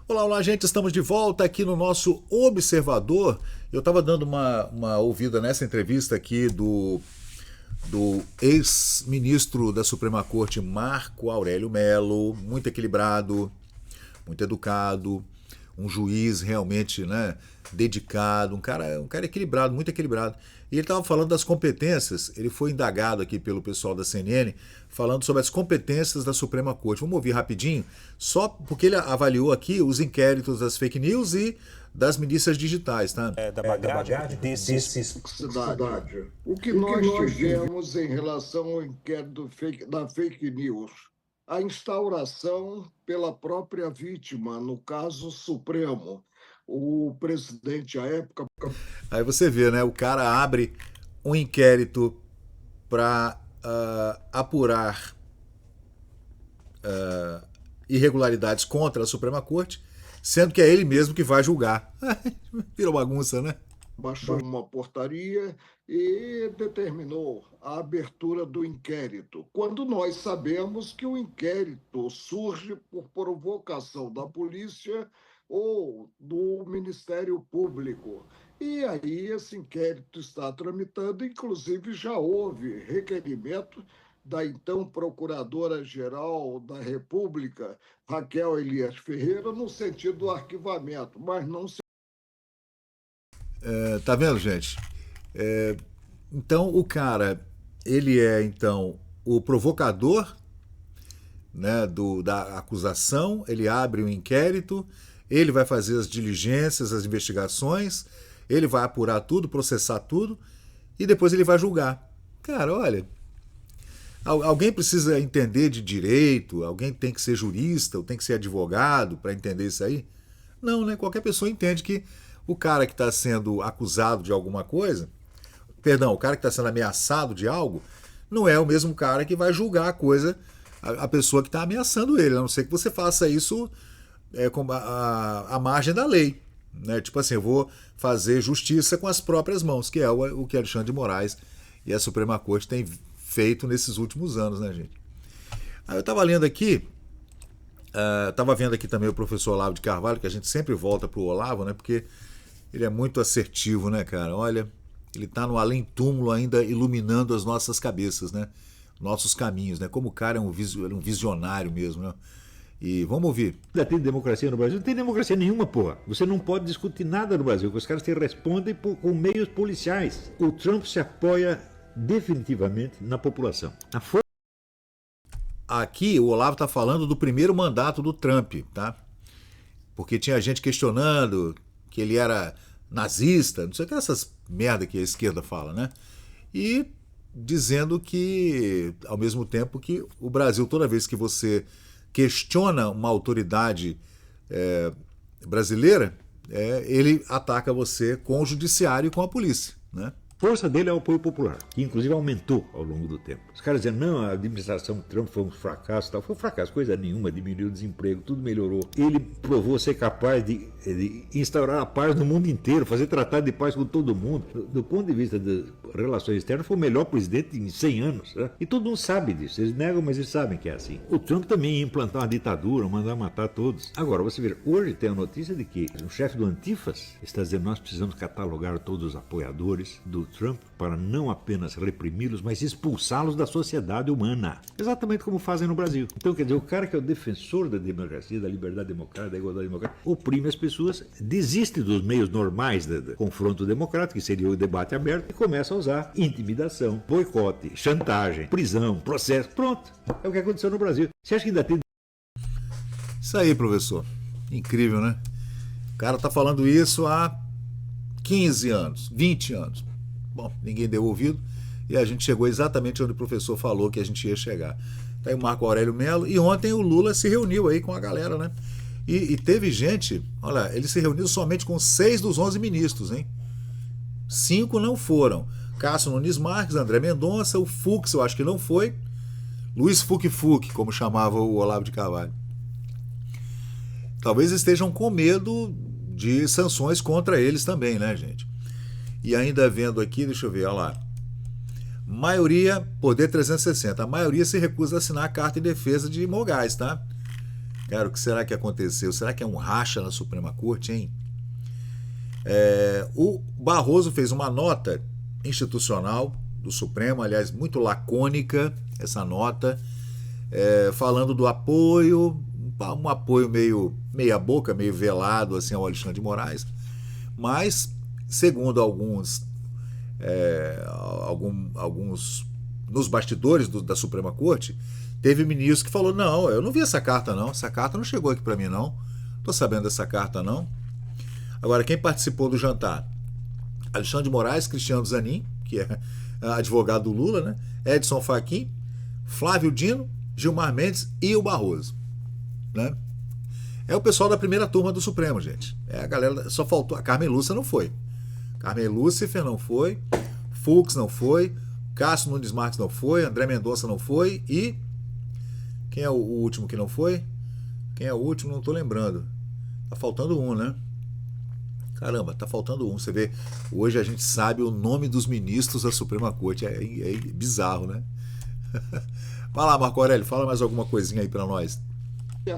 Olá, olá, gente. Estamos de volta aqui no nosso Observador. Eu estava dando uma ouvida nessa entrevista aqui do ex-ministro da Suprema Corte, Marco Aurélio Mello, muito equilibrado, muito educado, um juiz realmente, né, dedicado, um cara equilibrado, muito equilibrado. E ele estava falando das competências, ele foi indagado aqui pelo pessoal da CNN, falando sobre as competências da Suprema Corte. Vamos ouvir rapidinho, só porque ele avaliou aqui os inquéritos das fake news e das milícias digitais, tá? Da bagagem desses. Cidade. O que nós tivemos em relação ao inquérito da fake news? A instauração pela própria vítima, no caso Supremo. O presidente à época. Aí você vê, né? O cara abre um inquérito para apurar irregularidades contra a Suprema Corte, sendo que é ele mesmo que vai julgar. Virou bagunça, né? Baixou uma portaria e determinou a abertura do inquérito, quando nós sabemos que o inquérito surge por provocação da polícia ou do Ministério Público. E aí esse inquérito está tramitando, inclusive já houve requerimento da então Procuradora-Geral da República, Raquel Elias Ferreira, no sentido do arquivamento, mas não se. Tá vendo, gente? Então o cara, ele é então o provocador, né, da acusação, ele abre um inquérito, ele vai fazer as diligências, as investigações, ele vai apurar tudo, processar tudo e depois ele vai julgar. Cara, olha, alguém precisa entender de direito, alguém tem que ser jurista, ou tem que ser advogado para entender isso aí? Não, né? Qualquer pessoa entende que o cara que está sendo acusado de alguma coisa, perdão, o cara que está sendo ameaçado de algo, não é o mesmo cara que vai julgar a coisa, a pessoa que está ameaçando ele, a não ser que você faça isso com a margem da lei. Né? Tipo assim, eu vou fazer justiça com as próprias mãos, que é o que Alexandre de Moraes e a Suprema Corte tem feito nesses últimos anos, né, gente? Aí eu estava lendo aqui, estava vendo aqui também o professor Olavo de Carvalho, que a gente sempre volta pro Olavo, né? Porque ele é muito assertivo, né, cara? Olha, ele tá no além-túmulo ainda iluminando as nossas cabeças, né? Nossos caminhos, né? Como o cara é um visionário mesmo, né? E vamos ouvir. Ainda tem democracia no Brasil? Não tem democracia nenhuma, porra. Você não pode discutir nada no Brasil, porque os caras te respondem com meios policiais. O Trump se apoia definitivamente na população. Aqui o Olavo tá falando do primeiro mandato do Trump, tá? Porque tinha gente questionando que ele era nazista, não sei o que, essas merda que a esquerda fala, né? E dizendo que, ao mesmo tempo, que o Brasil, toda vez que você questiona uma autoridade brasileira, ele ataca você com o judiciário e com a polícia, né? A força dele é o apoio popular, que inclusive aumentou ao longo do tempo. Os caras dizem, não, a administração Trump foi um fracasso, tal. Foi um fracasso, coisa nenhuma, diminuiu o desemprego, tudo melhorou. Ele provou ser capaz de instaurar a paz no mundo inteiro, fazer tratado de paz com todo mundo. Do ponto de vista das relações externas, foi o melhor presidente em 100 anos. Né? E todo mundo sabe disso, eles negam, mas eles sabem que é assim. O Trump também ia implantar uma ditadura, mandar matar todos. Agora, você vê, hoje tem a notícia de que o chefe do Antifas está dizendo, nós precisamos catalogar todos os apoiadores do Trump para não apenas reprimi-los, mas expulsá-los da sociedade humana. Exatamente como fazem no Brasil. Então, quer dizer, o cara que é o defensor da democracia, da liberdade democrática, da igualdade democrática, oprime as pessoas, desiste dos meios normais do confronto democrático, que seria o debate aberto, e começa a usar intimidação, boicote, chantagem, prisão, processo. Pronto. É o que aconteceu no Brasil. Você acha que ainda tem... Isso aí, professor. Incrível, né? O cara tá falando isso há 15 anos, 20 anos. Bom, ninguém deu ouvido e a gente chegou exatamente onde o professor falou que a gente ia chegar. Tá aí o Marco Aurélio Mello e ontem o Lula se reuniu aí com a galera, né? E teve gente, olha, ele se reuniu somente com 6 dos 11 ministros, hein? 5 não foram. Cássio Nunes Marques, André Mendonça, o Fux eu acho que não foi, Luiz Fuk, como chamava o Olavo de Carvalho. Talvez estejam com medo de sanções contra eles também, né, gente? E ainda vendo aqui, deixa eu ver, olha lá. Maioria, poder 360. A maioria se recusa a assinar a carta em defesa de Moraes, tá? Cara, o que será que aconteceu? Será que é um racha na Suprema Corte, hein? O Barroso fez uma nota institucional do Supremo, aliás, muito lacônica essa nota, falando do apoio, um apoio meio meia boca, meio velado assim, ao Alexandre de Moraes, mas, segundo alguns nos bastidores da Suprema Corte, teve ministro que falou: não, eu não vi essa carta não, essa carta não chegou aqui para mim não, tô sabendo dessa carta não. Agora, quem participou do jantar? Alexandre de Moraes, Cristiano Zanin, que é advogado do Lula, né? Edson Fachin, Flávio Dino, Gilmar Mendes e o Barroso, né? É o pessoal da primeira turma do Supremo, gente. A galera, só faltou, a Carmen Lúcia não foi. Carmen Lúcifer não foi, Fux não foi, Cássio Nunes Marques não foi, André Mendonça não foi e... Quem é o último que não foi? Quem é o último? Não estou lembrando. Tá faltando um, né? Caramba, tá faltando um. Você vê, hoje a gente sabe o nome dos ministros da Suprema Corte. É bizarro, né? Vai lá, Marco Aurélio, fala mais alguma coisinha aí para nós.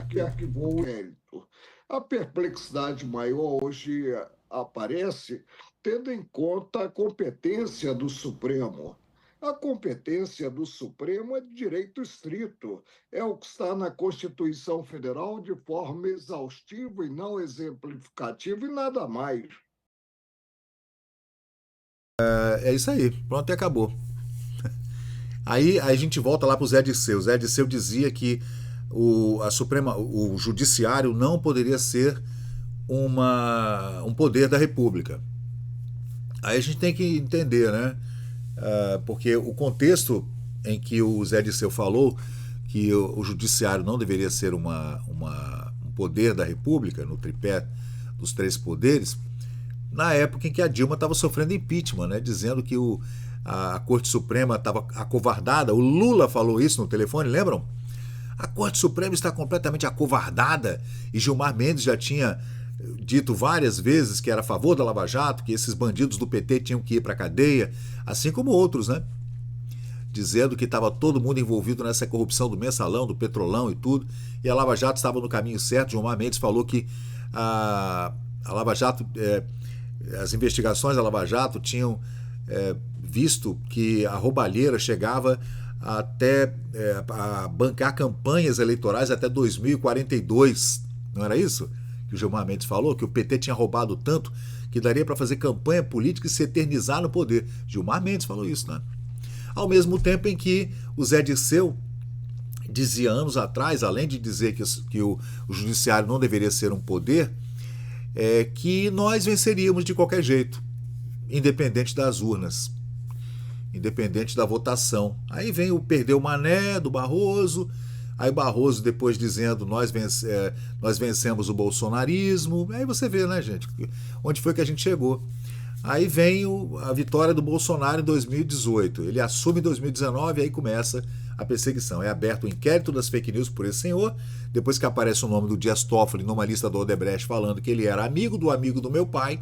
Que arquivou o mérito. A perplexidade maior hoje aparece tendo em conta a competência do Supremo. A competência do Supremo é de direito estrito, é o que está na Constituição Federal de forma exaustiva e não exemplificativa e nada mais. É isso aí, pronto e acabou. Aí a gente volta lá para o Zé Dirceu. O Zé Dirceu dizia que o judiciário não poderia ser um poder da República. Aí a gente tem que entender, né? Porque o contexto em que o Zé Dirceu falou que o judiciário não deveria ser um poder da República, no tripé dos três poderes, na época em que a Dilma estava sofrendo impeachment, né? Dizendo que a Corte Suprema estava acovardada. O Lula falou isso no telefone, lembram? A Corte Suprema está completamente acovardada, e Gilmar Mendes já tinha dito várias vezes que era a favor da Lava Jato, que esses bandidos do PT tinham que ir para a cadeia, assim como outros, né? Dizendo que estava todo mundo envolvido nessa corrupção do mensalão, do petrolão e tudo, e a Lava Jato estava no caminho certo. Gilmar Mendes falou que a Lava Jato, as investigações da Lava Jato tinham visto que a roubalheira chegava até a bancar campanhas eleitorais até 2042, não era isso? Que o Gilmar Mendes falou, que o PT tinha roubado tanto que daria para fazer campanha política e se eternizar no poder. Gilmar Mendes falou isso, né? Ao mesmo tempo em que o Zé Dirceu dizia anos atrás, além de dizer que o judiciário não deveria ser um poder, que nós venceríamos de qualquer jeito, independente das urnas, independente da votação. Aí vem o perdeu o Mané do Barroso. Aí o Barroso depois dizendo nós vencemos o bolsonarismo. Aí você vê, né, gente, onde foi que a gente chegou. Aí vem a vitória do Bolsonaro em 2018. Ele assume em 2019 e aí começa a perseguição. É aberto o inquérito das fake news por esse senhor, depois que aparece o nome do Dias Toffoli numa lista do Odebrecht falando que ele era amigo do meu pai,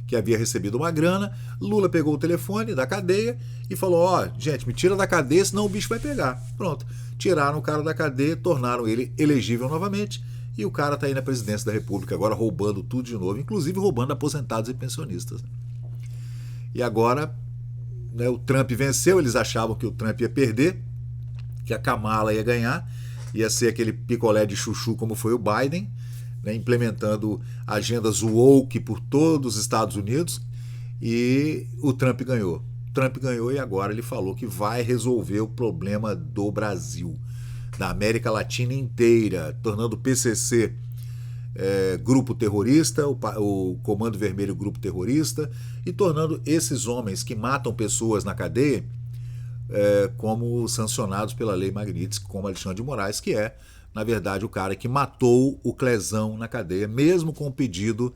que havia recebido uma grana. Lula pegou o telefone da cadeia e falou: gente, me tira da cadeia, senão o bicho vai pegar. Pronto. Tiraram o cara da cadeia, tornaram ele elegível novamente, e o cara está aí na presidência da República agora roubando tudo de novo, inclusive roubando aposentados e pensionistas. E agora, né, o Trump venceu. Eles achavam que o Trump ia perder, que a Kamala ia ganhar, ia ser aquele picolé de chuchu como foi o Biden, né, implementando agendas woke por todos os Estados Unidos, e o Trump ganhou. Trump ganhou e agora ele falou que vai resolver o problema do Brasil, da América Latina inteira, tornando o PCC grupo terrorista, o Comando Vermelho grupo terrorista, e tornando esses homens que matam pessoas na cadeia como sancionados pela Lei Magnitsky, como Alexandre de Moraes, que é, na verdade, o cara que matou o Clezão na cadeia, mesmo com o pedido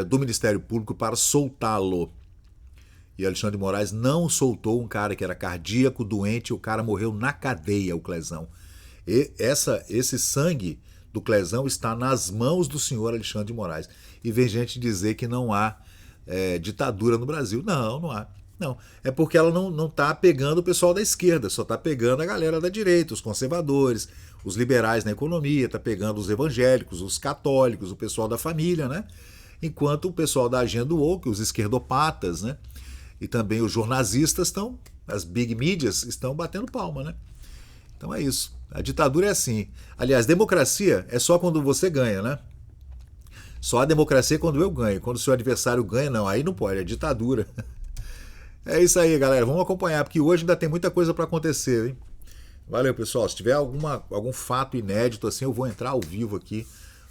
do Ministério Público para soltá-lo. E Alexandre de Moraes não soltou um cara que era cardíaco, doente, o cara morreu na cadeia, o Clezão. E esse sangue do Clezão está nas mãos do senhor Alexandre de Moraes. E vem gente dizer que não há ditadura no Brasil. Não há. Não, é porque ela não está pegando o pessoal da esquerda, só está pegando a galera da direita, os conservadores, os liberais na economia, está pegando os evangélicos, os católicos, o pessoal da família, né? Enquanto o pessoal da agenda woke, os esquerdopatas, né? E também os jornalistas estão, as big mídias estão batendo palma, né? Então é isso. A ditadura é assim. Aliás, democracia é só quando você ganha, né? Só a democracia é quando eu ganho. Quando o seu adversário ganha, não. Aí não pode, é ditadura. É isso aí, galera. Vamos acompanhar, porque hoje ainda tem muita coisa para acontecer, hein? Valeu, pessoal. Se tiver algum fato inédito assim, eu vou entrar ao vivo aqui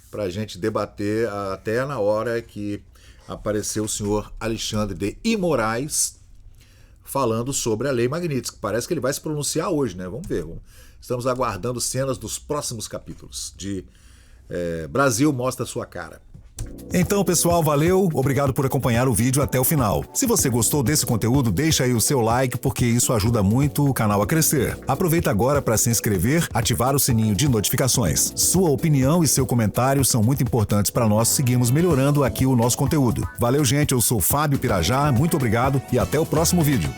para a gente debater até na hora que apareceu o senhor Alexandre de Moraes falando sobre a Lei Magnitsky. Parece que ele vai se pronunciar hoje, né? Vamos ver. Estamos aguardando cenas dos próximos capítulos de Brasil Mostra Sua Cara. Então, pessoal, valeu, obrigado por acompanhar o vídeo até o final. Se você gostou desse conteúdo, deixa aí o seu like, porque isso ajuda muito o canal a crescer. Aproveita agora para se inscrever, ativar o sininho de notificações. Sua opinião e seu comentário são muito importantes para nós seguirmos melhorando aqui o nosso conteúdo. Valeu, gente, eu sou Fábio Pirajá, muito obrigado e até o próximo vídeo.